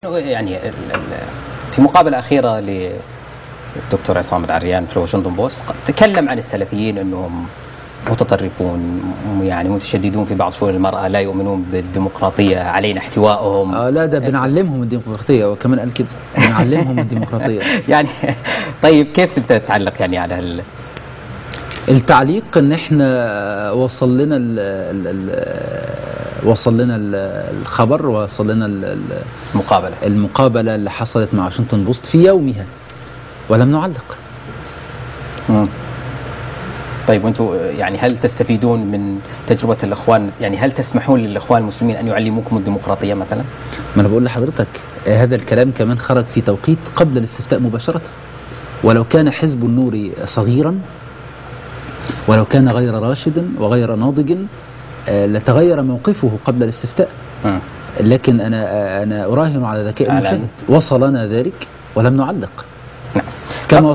يعني في مقابلة أخيرة للدكتور عصام العريان في الواشنطن بوست تكلم عن السلفيين أنهم متطرفون، يعني متشددون في بعض شؤون المرأة، لا يؤمنون بالديمقراطية، علينا احتوائهم. لا، ده بنعلمهم الديمقراطية، وكمان قال كده بنعلمهم الديمقراطية. يعني طيب كيف انت تعلق يعني على التعليق؟ ان احنا وصل لنا الخبر، وصل لنا المقابلة اللي حصلت مع واشنطن بوست في يومها، ولم نعلق. طيب وانتم يعني هل تستفيدون من تجربة الإخوان؟ يعني هل تسمحون للإخوان المسلمين أن يعلموكم الديمقراطية مثلا؟ ما أنا بقول لحضرتك هذا الكلام كمان خرج في توقيت قبل الاستفتاء مباشرة، ولو كان حزب النور صغيرا، ولو كان غير راشد وغير ناضج، لتغير موقفه قبل الاستفتاء. لكن أنا أراهن على ذكاء المشاهد، وصلنا ذلك ولم نعلق. كما